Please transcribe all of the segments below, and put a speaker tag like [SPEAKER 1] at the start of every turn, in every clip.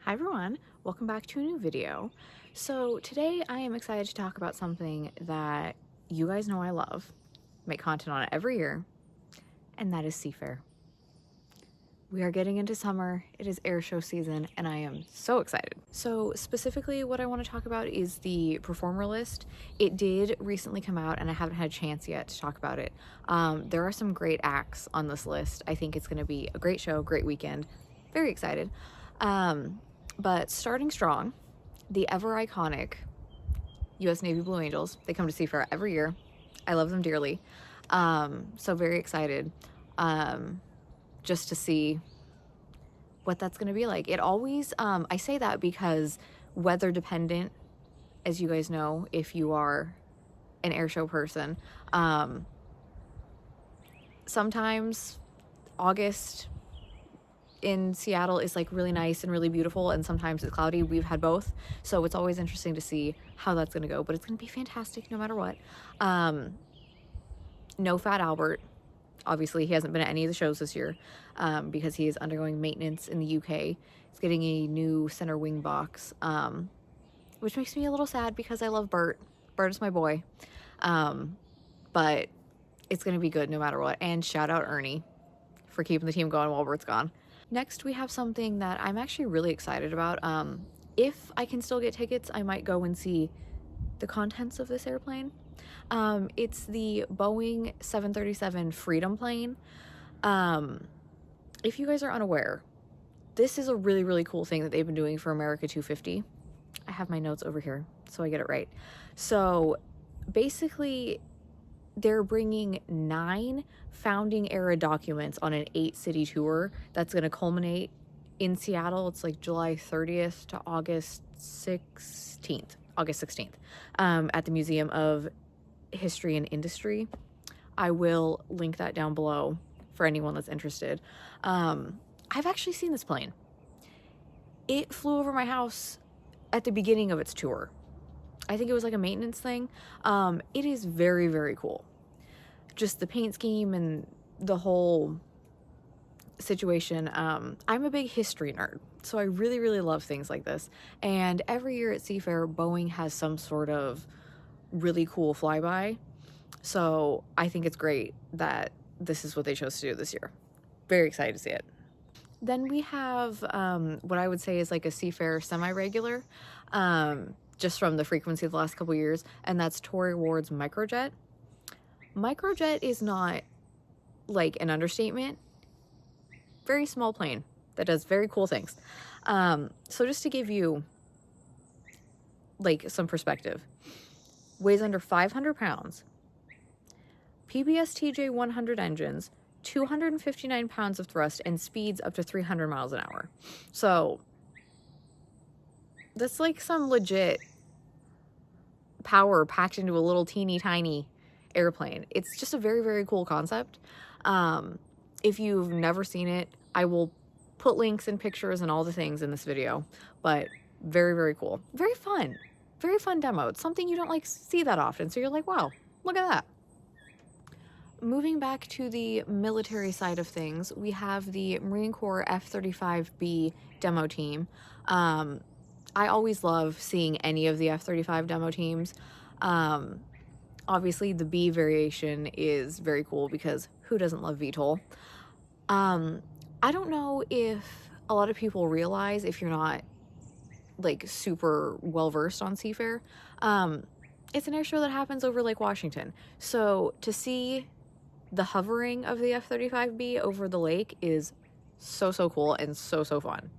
[SPEAKER 1] Hi everyone, welcome back to a new video. So today I am excited to talk about something that you guys know I love, make content on it every year, and that is Seafair. We are getting into summer, it is air show season, and I am so excited. So specifically what I want to talk about is the performer list. It did recently come out and I haven't had a chance yet to talk about it. There are some great acts on this list. I think it's going to be a great show, great weekend. Very excited. But starting strong, the ever iconic US Navy Blue Angels. They come to Seafair every year. I love them dearly. So very excited just to see what that's going to be like. It always, I say that because weather dependent, as you guys know, if you are an airshow person, sometimes August in Seattle is like really nice and really beautiful, and sometimes it's cloudy. We've had both, so it's always interesting to see how that's going to go, but it's going to be fantastic no matter what. No Fat Albert. Obviously he hasn't been at any of the shows this year because he is undergoing maintenance in the UK. He's getting a new center wing box, which makes me a little sad because I love Bert. Bert is my boy. But it's going to be good no matter what. And shout out Ernie for keeping the team going while Bert's gone. Next, we have something that I'm actually really excited about. If I can still get tickets, I might go and see the contents of this airplane. It's the Boeing 737 Freedom plane. If you guys are unaware, this is a really, really cool thing that they've been doing for America 250. I have my notes over here, so I get it right. So basically, they're bringing 9 founding era documents on an 8-city tour that's going to culminate in Seattle. It's like July 30th to August 16th at the Museum of History and Industry. I will link that down below for anyone that's interested. I've actually seen this plane. It flew over my house at the beginning of its tour. I think it was like a maintenance thing. It is very, very cool. Just the paint scheme and the whole situation. I'm a big history nerd, so I really, really love things like this. And every year at Seafair, Boeing has some sort of really cool flyby. So I think it's great that this is what they chose to do this year. Very excited to see it. Then we have what I would say is like a Seafair semi-regular, just from the frequency of the last couple years, and that's Tory Ward's Microjet. Microjet is not like an understatement. Very small plane that does very cool things. So just to give you like some perspective, weighs under 500 pounds, PBS TJ 100 engines, 259 pounds of thrust, and speeds up to 300 miles an hour. So that's like some legit power packed into a little teeny tiny airplane. It's just a very, very cool concept. If you've never seen it, I will put links and pictures and all the things in this video, but very, very cool. Very fun demo. It's something you don't like see that often, so you're like, wow, look at that. Moving back to the military side of things, we have the Marine Corps F-35B demo team. I always love seeing any of the F-35 demo teams. Obviously, the B variation is very cool because who doesn't love VTOL? I don't know if a lot of people realize, if you're not like super well versed on Seafair, it's an air show that happens over Lake Washington. So to see the hovering of the F-35B over the lake is so cool and so fun.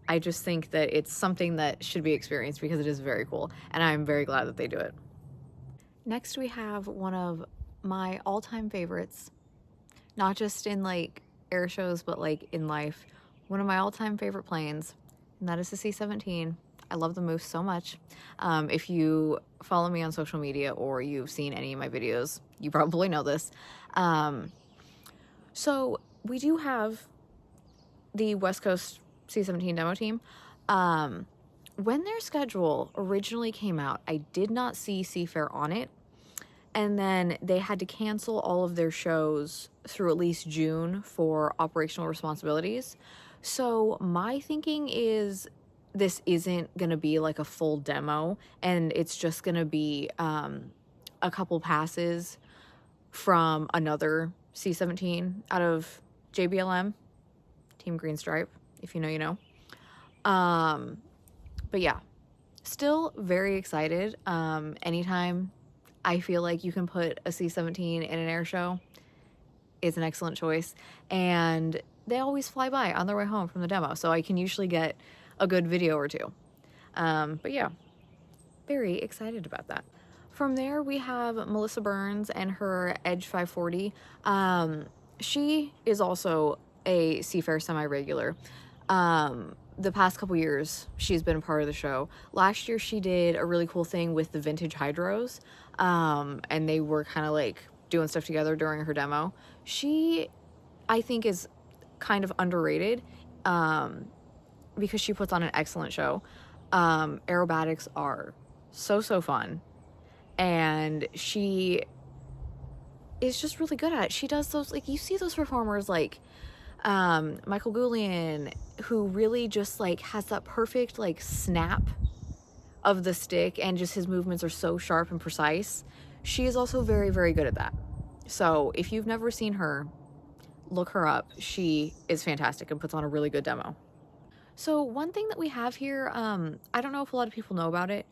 [SPEAKER 1] I just think that it's something that should be experienced because it is very cool, and I'm very glad that they do it. Next, we have one of my all-time favorites, not just in like air shows, but like in life. One of my all-time favorite planes, and that is the C-17. I love the Moose so much. If you follow me on social media or you've seen any of my videos, you probably know this. So we do have the West Coast C-17 demo team. When their schedule originally came out, I did not see Seafair on it. And then they had to cancel all of their shows through at least June for operational responsibilities. So my thinking is this isn't going to be like a full demo, and it's just going to be a couple passes from another C-17 out of JBLM, Team Green Stripe, if you know, you know. But yeah, still very excited. Anytime I feel like you can put a C-17 in an air show, it's an excellent choice. And they always fly by on their way home from the demo, so I can usually get a good video or two. But yeah, very excited about that. From there, we have Melissa Burns and her Edge 540. She is also a Seafair semi-regular. The past couple years, she's been a part of the show. Last year, she did a really cool thing with the vintage hydros, and they were kind of like doing stuff together during her demo. She, I think, is kind of underrated because she puts on an excellent show. Aerobatics are so fun, and she is just really good at it. She does those, like, you see those performers like Michael Goulian, who really just like has that perfect like snap of the stick, and just his movements are so sharp and precise. She is also very good at that. So if you've never seen her, look her up. She is fantastic and puts on a really good demo. So one thing that we have here, I don't know if a lot of people know about it.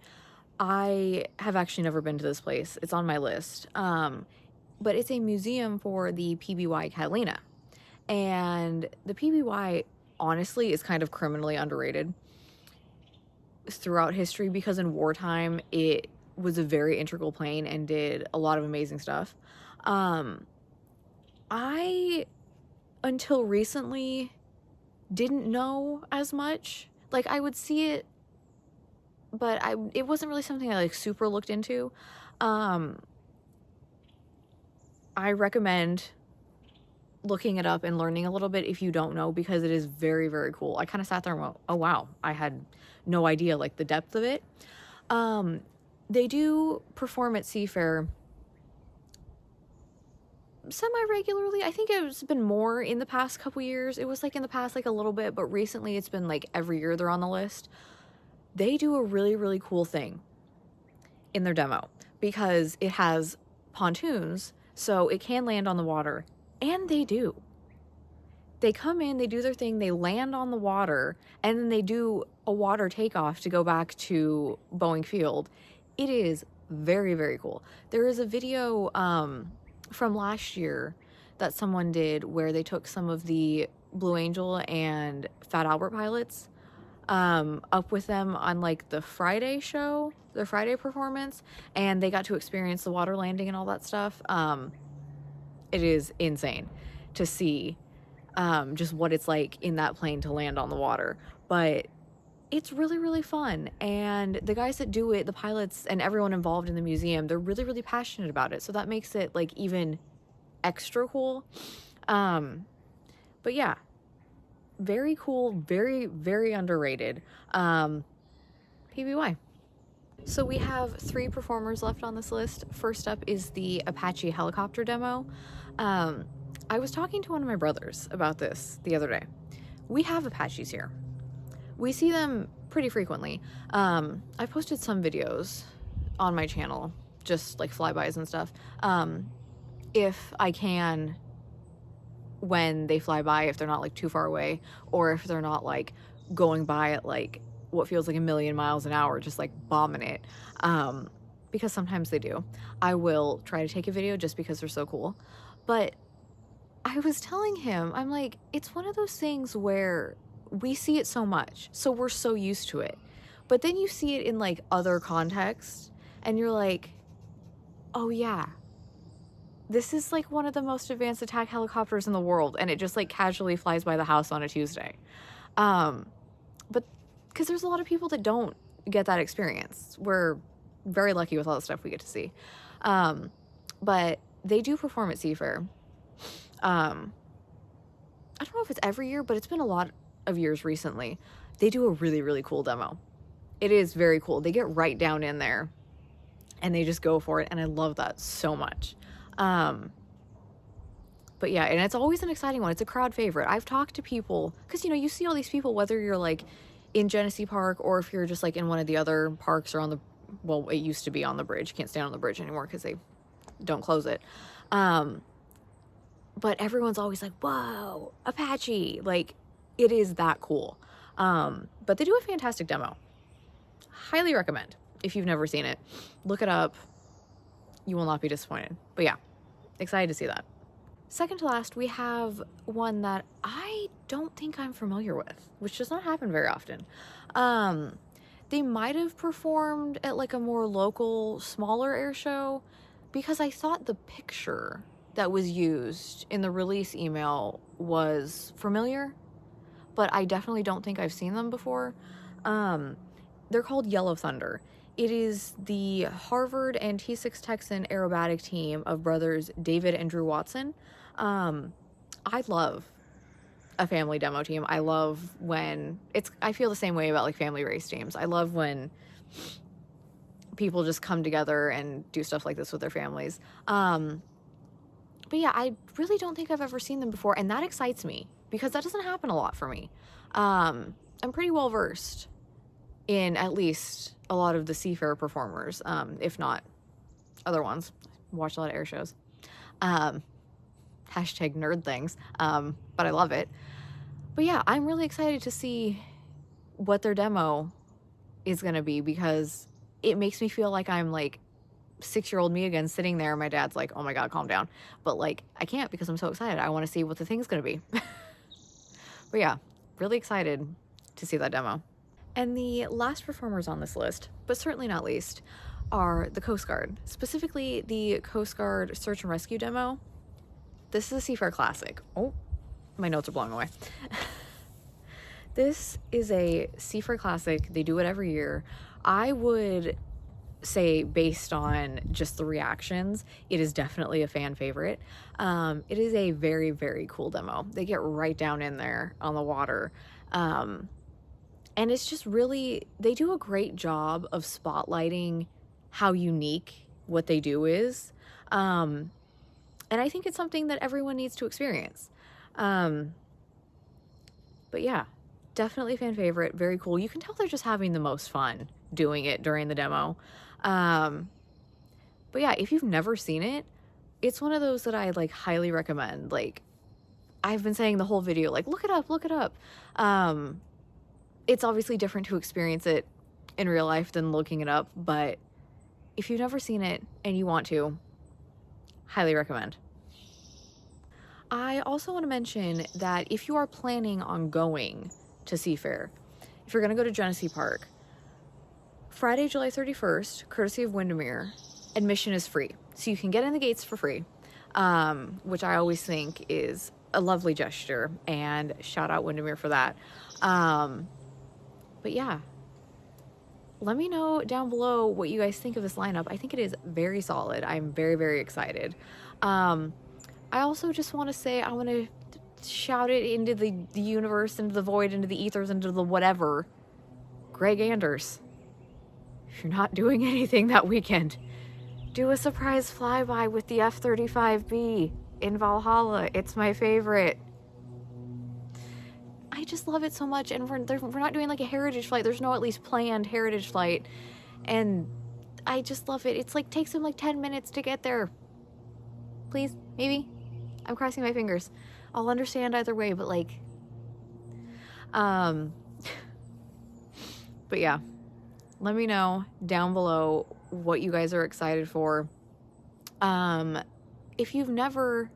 [SPEAKER 1] I have actually never been to this place. It's on my list. But it's a museum for the PBY Catalina. And the PBY, honestly, is kind of criminally underrated throughout history, because in wartime, it was a very integral plane and did a lot of amazing stuff. I, until recently, didn't know as much. Like, I would see it, but it wasn't really something I like super looked into. I recommend looking it up and learning a little bit if you don't know, because it is very cool. I kind of sat there and went, oh wow, I had no idea like the depth of it. They do perform at Seafair semi-regularly. I think it's been more in the past couple years. It was like in the past like a little bit, but recently it's been like every year they're on the list. They do a really cool thing in their demo, because it has pontoons, so it can land on the water, and they do. They come in, they do their thing, they land on the water, and then they do a water takeoff to go back to Boeing Field. It is very cool. There is a video from last year that someone did where they took some of the Blue Angel and Fat Albert pilots up with them on like the Friday show, the Friday performance, and they got to experience the water landing and all that stuff. It is insane to see just what it's like in that plane to land on the water, but it's really fun. And the guys that do it, the pilots and everyone involved in the museum, they're really passionate about it, so that makes it like even extra cool. But yeah, very cool, very underrated. PBY. So we have 3 performers left on this list. First up is the Apache helicopter demo. I was talking to one of my brothers about this the other day. We have Apaches here. We see them pretty frequently. I posted some videos on my channel, just like flybys and stuff. If I can, when they fly by, if they're not like too far away, or if they're not like going by at like what feels like a million miles an hour, just like bombing it, because sometimes they do. I will try to take a video just because they're so cool. But I was telling him, I'm like, it's one of those things where we see it so much, so we're so used to it. But then you see it in like other contexts, and you're like, oh yeah, this is like one of the most advanced attack helicopters in the world, and it just like casually flies by the house on a Tuesday. But because there's a lot of people that don't get that experience. We're very lucky with all the stuff we get to see. But they do perform at Seafair. I don't know if it's every year, but it's been a lot of years recently. They do a really cool demo. It is very cool. They get right down in there and they just go for it, and I love that so much. But But yeah, and it's always an exciting one. It's a crowd favorite. I've talked to people, because, you know, you see all these people, whether you're like in Genesee Park or if you're just like in one of the other parks or on the, well, it used to be on the bridge. You can't stand on the bridge anymore because they don't close it. But everyone's always like, whoa, Apache. Like, it is that cool. But they do a fantastic demo. Highly recommend. If you've never seen it, look it up. You will not be disappointed. But yeah, excited to see that. Second to last, we have one that I don't think I'm familiar with, which does not happen very often. They might have performed at like a more local, smaller air show, because I thought the picture that was used in the release email was familiar, but I definitely don't think I've seen them before. They're called Yellow Thunder. It is the Harvard and T6 Texan aerobatic team of brothers David and Drew Watson. I love a family demo team. I love when I feel the same way about like family race teams. I love when people just come together and do stuff like this with their families. But yeah, I really don't think I've ever seen them before, and that excites me because that doesn't happen a lot for me. I'm pretty well versed in at least a lot of the Seafair performers, if not other ones. Watch a lot of air shows. Hashtag nerd things, but I love it. But yeah, I'm really excited to see what their demo is going to be, because it makes me feel like I'm like 6-year-old me again, sitting there. My dad's like, oh my God, calm down. But like, I can't, because I'm so excited. I want to see what the thing's going to be. But yeah, really excited to see that demo. And the last performers on this list, but certainly not least, are the Coast Guard, specifically the Coast Guard Search and Rescue demo. This is a Seafair classic. Oh, my notes are blowing away. This is a Seafair classic. They do it every year. I would say, based on just the reactions, it is definitely a fan favorite. It is a very, very cool demo. They get right down in there on the water. And it's just really, they do a great job of spotlighting how unique what they do is. And I think it's something that everyone needs to experience. But yeah, definitely fan favorite. Very cool. You can tell they're just having the most fun doing it during the demo. But yeah, if you've never seen it, it's one of those that I like highly recommend. Like, I've been saying the whole video, like, look it up, look it up. It's obviously different to experience it in real life than looking it up, but if you've never seen it and you want to, highly recommend. I also want to mention that if you are planning on going to Seafair, if you're going to go to Genesee Park, Friday, July 31st, courtesy of Windermere, admission is free. So you can get in the gates for free, which I always think is a lovely gesture, and shout out Windermere for that. But yeah, let me know down below what you guys think of this lineup. I think it is very solid. I'm very, very excited. I also just want to say, I want to shout it into the universe, into the void, into the ethers, into the whatever. Greg Anders, if you're not doing anything that weekend, do a surprise flyby with the F-35B in Valhalla. It's my favorite. I just love it so much, and we're not doing like a heritage flight. There's no at least planned heritage flight, and I just love it. It's like takes him like 10 minutes to get there. Please, maybe. I'm crossing my fingers. I'll understand either way, but like, but yeah, let me know down below what you guys are excited for. If you've never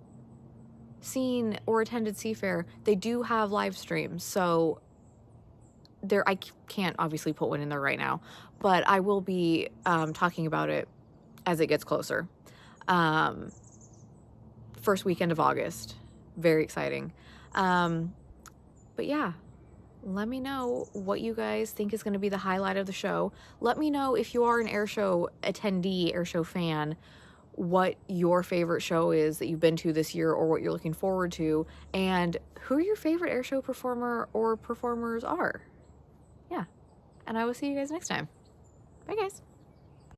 [SPEAKER 1] seen or attended Seafair, they do have live streams, so I can't obviously put one in there right now, but I will be talking about it as it gets closer. First weekend of August. Very exciting. But yeah, let me know what you guys think is going to be the highlight of the show. Let me know if you are an airshow attendee, airshow fan, what your favorite show is that you've been to this year, or what you're looking forward to, and who your favorite airshow performer or performers are. Yeah, and I will see you guys next time. Bye, guys.